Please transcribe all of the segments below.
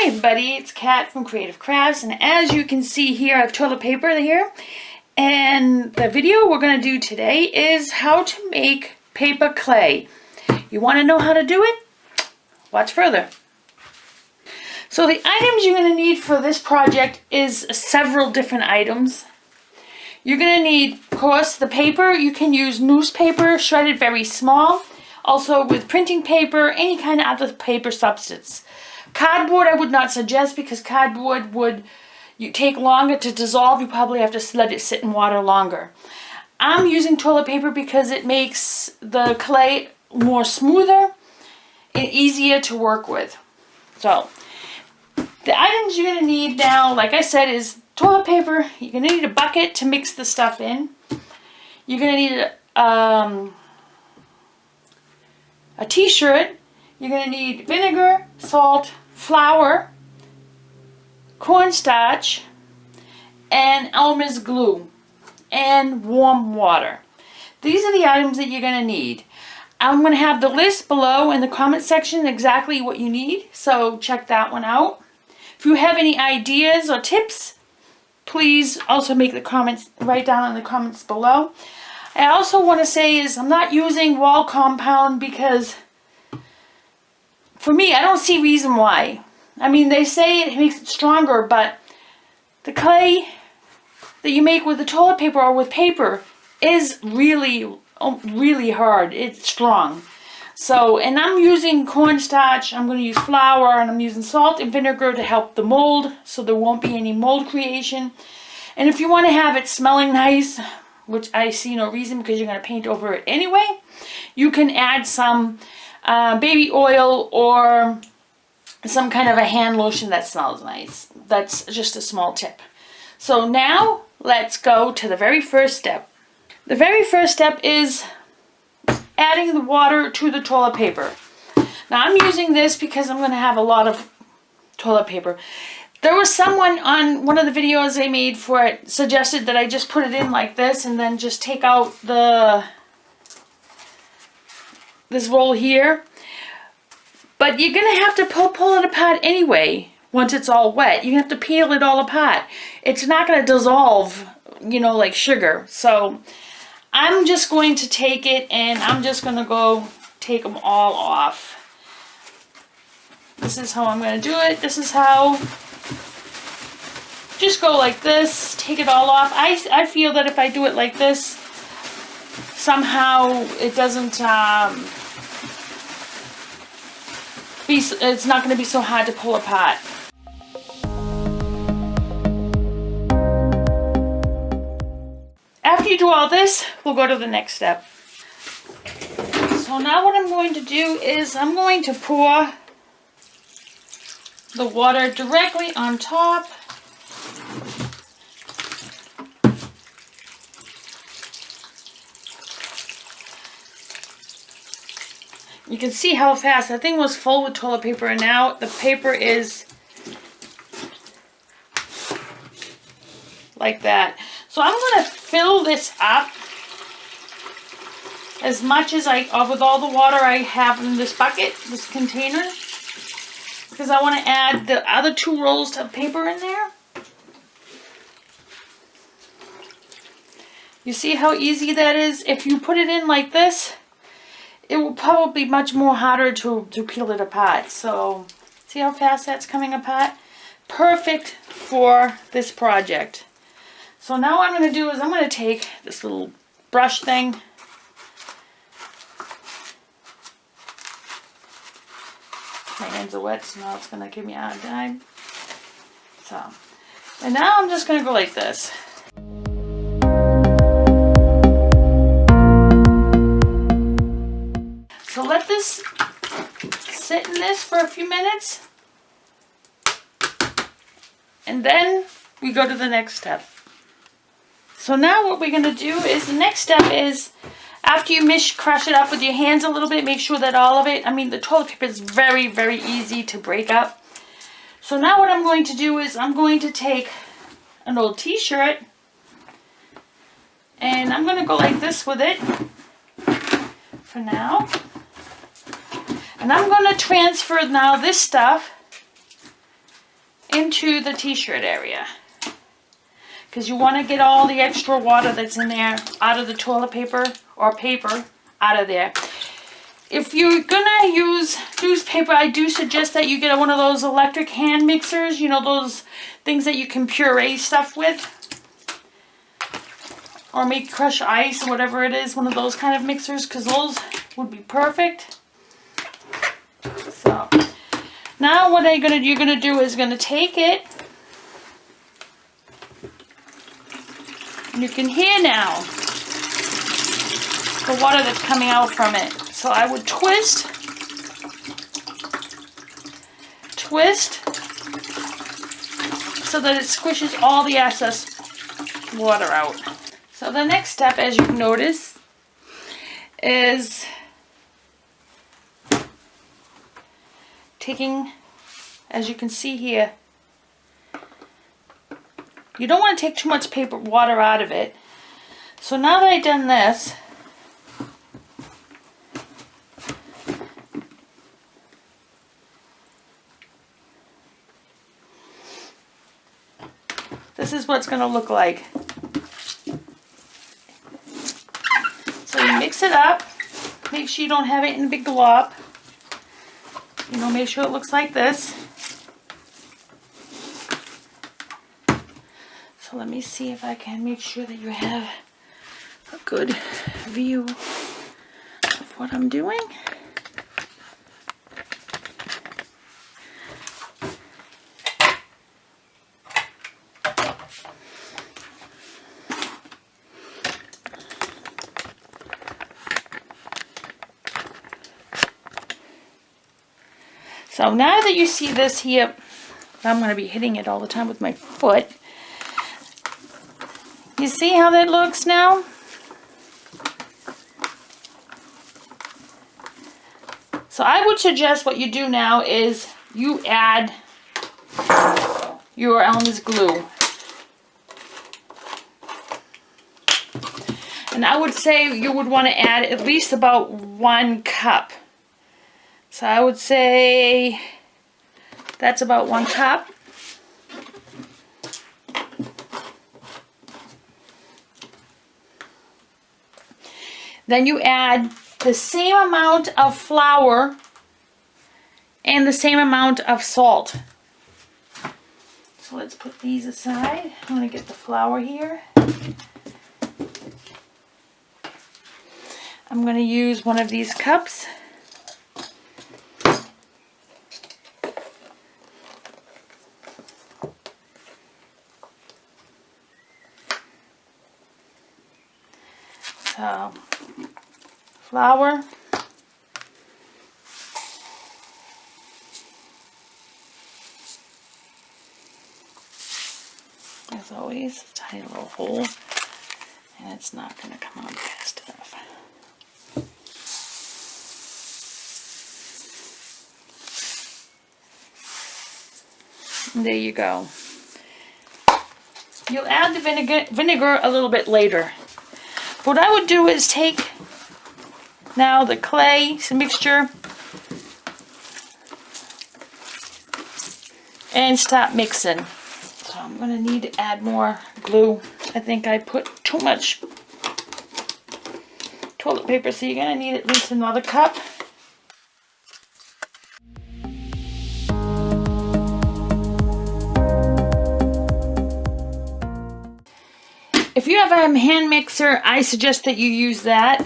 Hi everybody, it's Kat from Creative Crafts, and as you can see here, I have toilet paper here. And the video we're going to do today is how to make paper clay. You want to know how to do it? Watch further. So the items you're going to need for this project is several different items. You're going to need, of course, the paper. You can use newspaper, shredded very small. Also with printing paper, any kind of other paper substance. Cardboard I would not suggest because cardboard would take longer to dissolve. You probably have to let it sit in water longer. I'm using toilet paper because it makes the clay more smoother and easier to work with. So the items you're going to need now, like I said, is toilet paper. You're going to need a bucket to mix the stuff in. You're going to need a t-shirt. You're going to need vinegar, salt, flour, cornstarch, and Elmer's glue, and warm water. These are the items that you're going to need. I'm going to have the list below in the comment section exactly what you need, so check that one out. If you have any ideas or tips, please also make the comments, write down in the comments below. I also want to say is I'm not using wall compound because for me, I don't see reason why. I mean, they say it makes it stronger, but the clay that you make with the toilet paper or with paper is really, really hard. It's strong. So, and I'm using cornstarch, I'm going to use flour, and I'm using salt and vinegar to help the mold, so there won't be any mold creation. And if you want to have it smelling nice, which I see no reason because you're going to paint over it anyway, you can add some baby oil or some kind of a hand lotion that smells nice. That's just a small tip. So now let's go to the very first step. The very first step is adding the water to the toilet paper. Now I'm using this because I'm going to have a lot of toilet paper. There was someone on one of the videos I made for it suggested that I just put it in like this and then just take out this roll here. But you're going to have to pull it apart anyway once it's all wet. You're going to have to peel it all apart. It's not going to dissolve, you know, like sugar. So I'm just going to take it and I'm just going to go take them all off. This is how I'm going to do it. This is how. Just go like this, take it all off. I feel that if I do it like this, somehow it doesn't, it's not going to be so hard to pull apart. After you do all this, we'll go to the next step. So now what I'm going to do is I'm going to pour the water directly on top. You can see how fast that thing was full with toilet paper, and now the paper is like that. So I'm going to fill this up as much as with all the water I have in this bucket, this container, because I want to add the other 2 rolls of paper in there. You see how easy that is? If you put it in like this, it will probably be much more harder to peel it apart. So, see how fast that's coming apart? Perfect for this project. So now what I'm going to do is I'm going to take this little brush thing. My hands are wet, so now it's going to give me a hard time. So, and now I'm just going to go like this. So let this sit in this for a few minutes, and then we go to the next step. So now what we're going to do is, the next step is, after you crush it up with your hands a little bit, make sure that all of it, I mean the toilet paper is very, very easy to break up. So now what I'm going to do is I'm going to take an old t-shirt, and I'm going to go like this with it for now. And I'm going to transfer now this stuff into the t-shirt area. Because you want to get all the extra water that's in there out of the toilet paper or paper out of there. If you're gonna use newspaper, I do suggest that you get one of those electric hand mixers, you know, those things that you can puree stuff with. Or make crush ice or whatever it is, one of those kind of mixers, because those would be perfect. So, now what you're gonna do is gonna take it, and you can hear now the water that's coming out from it. So I would twist, so that it squishes all the excess water out. So the next step, as you notice, is taking, as you can see here, you don't want to take too much water out of it. So now that I've done this, this is what it's going to look like. So you mix it up. Make sure you don't have it in a big glob. You know, make sure it looks like this. So let me see if I can make sure that you have a good view of what I'm doing. So now that you see this here, I'm going to be hitting it all the time with my foot. You see how that looks now? So I would suggest what you do now is you add your Elmer's glue. And I would say you would want to add at least about 1 cup. So I would say that's about 1 cup. Then you add the same amount of flour and the same amount of salt. So let's put these aside. I'm going to get the flour here. I'm going to use one of these cups. So, flour, as always, a tiny little hole, and it's not going to come out fast enough. And there you go. You'll add the vinegar a little bit later. What I would do is take now the clay mixture and start mixing. So I'm going to need to add more glue. I think I put too much toilet paper, so you're going to need at least another cup. If you have a hand mixer, I suggest that you use that.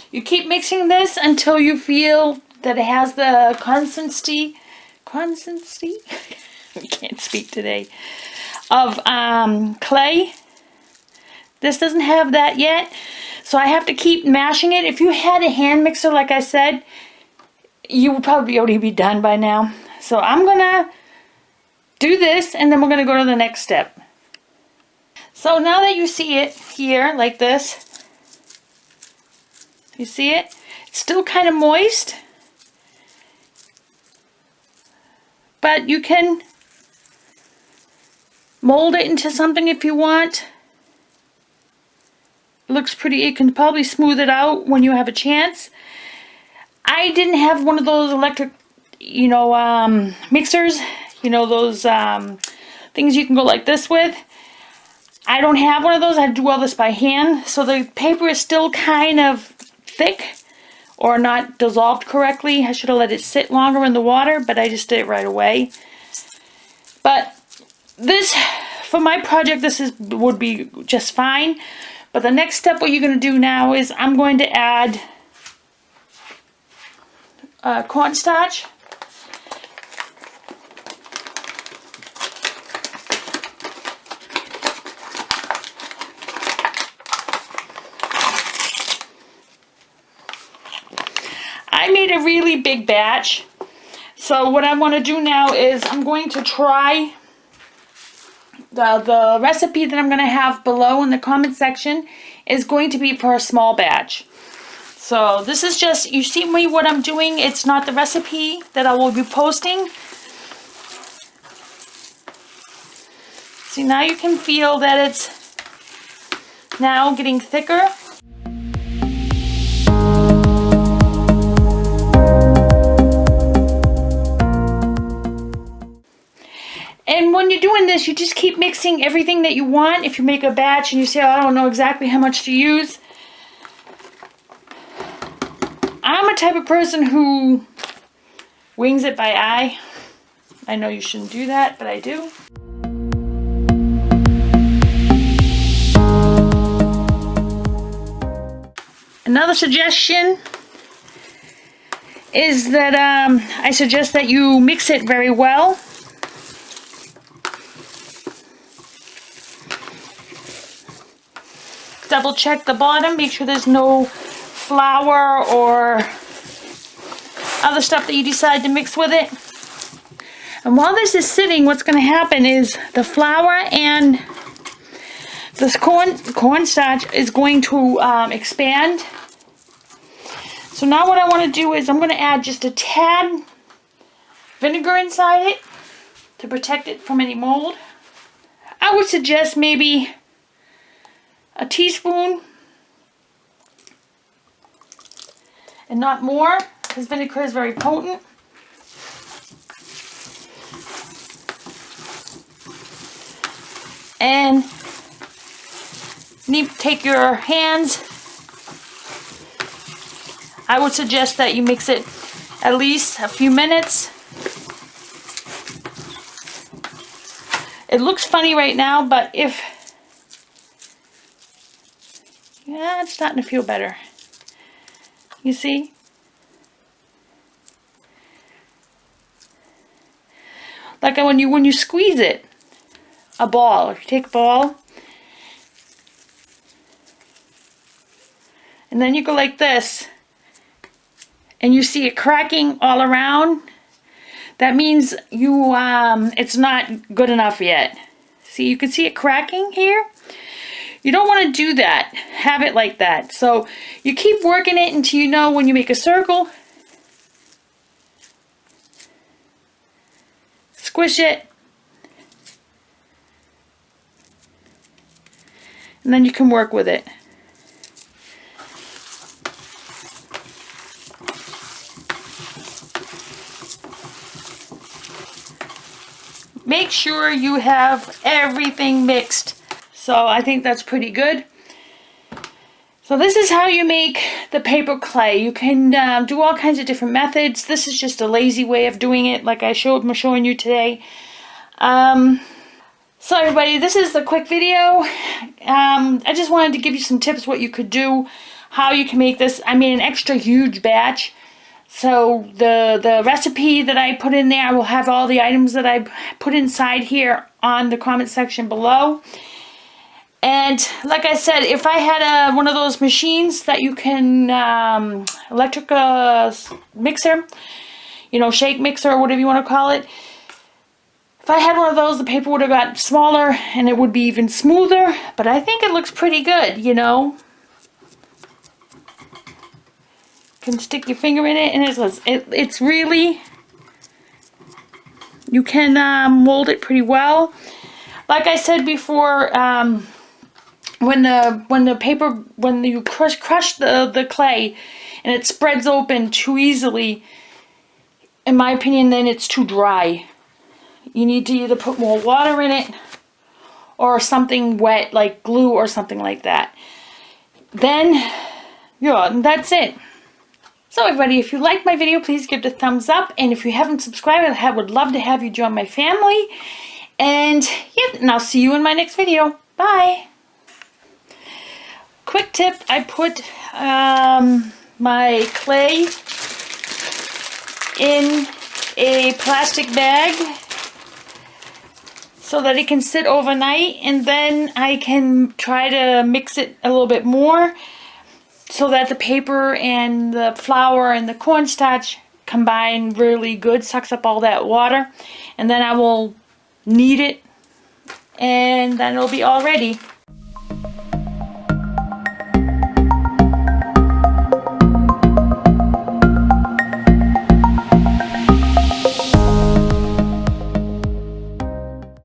You keep mixing this until you feel that it has the consistency, I can't speak today, of clay. This doesn't have that yet, so I have to keep mashing it. If you had a hand mixer, like I said, you would probably already be done by now. So I'm gonna do this, and then we're gonna go to the next step. So now that you see it here like this, you see it? It's still kind of moist, but you can mold it into something if you want. It looks pretty. You can probably smooth it out when you have a chance. I didn't have one of those electric, mixers, those things you can go like this with. I don't have one of those. I had to do all this by hand. So the paper is still kind of thick or not dissolved correctly. I should have let it sit longer in the water, but I just did it right away. But this, for my project, would be just fine. But the next step, what you're going to do now is I'm going to add cornstarch. I made a really big batch. So what I want to do now is I'm going to try the recipe that I'm going to have below in the comment section is going to be for a small batch. So this is just, you see me what I'm doing, it's not the recipe that I will be posting. See, now you can feel that it's now getting thicker. And when you're doing this, you just keep mixing everything that you want. If you make a batch and you say, oh, I don't know exactly how much to use. I'm a type of person who wings it by eye. I know you shouldn't do that, but I do. Another suggestion is that I suggest that you mix it very well. Double check the bottom, make sure there's no flour or other stuff that you decide to mix with it. And while this is sitting, what's going to happen is the flour and this cornstarch is going to expand. So now what I want to do is I'm going to add just a tad vinegar inside it to protect it from any mold. I would suggest maybe a teaspoon and not more, because vinegar is very potent. And take your hands. I would suggest that you mix it at least a few minutes. It looks funny right now, but yeah, it's starting to feel better. You see? Like when you squeeze it, a ball. If you take a ball, and then you go like this, and you see it cracking all around, that means it's not good enough yet. See, you can see it cracking here. You don't want to do that. Have it like that. So you keep working it until you know when you make a circle. Squish it. And then you can work with it. Make sure you have everything mixed. So I think that's pretty good. So this is how you make the paper clay. You can do all kinds of different methods. This is just a lazy way of doing it, like I'm showing you today. So everybody, this is the quick video. I just wanted to give you some tips what you could do, how you can make this. I made an extra huge batch. So the recipe that I put in there, I will have all the items that I put inside here on the comment section below. And like I said, if I had one of those machines that you can, electric mixer, shake mixer or whatever you want to call it, If I had one of those, the paper would have gotten smaller and it would be even smoother, but I think it looks pretty good, you know. You can stick your finger in it and it's really, you can mold it pretty well. Like I said before, when you crush the clay and it spreads open too easily, in my opinion, then it's too dry. You need to either put more water in it or something wet like glue or something like that. Then, yeah, that's it. So everybody, if you like my video, please give it a thumbs up. And if you haven't subscribed, I would love to have you join my family. And yeah, and I'll see you in my next video. Bye. Quick tip, I put my clay in a plastic bag so that it can sit overnight, and then I can try to mix it a little bit more so that the paper and the flour and the cornstarch combine really good, sucks up all that water, and then I will knead it and then it'll be all ready.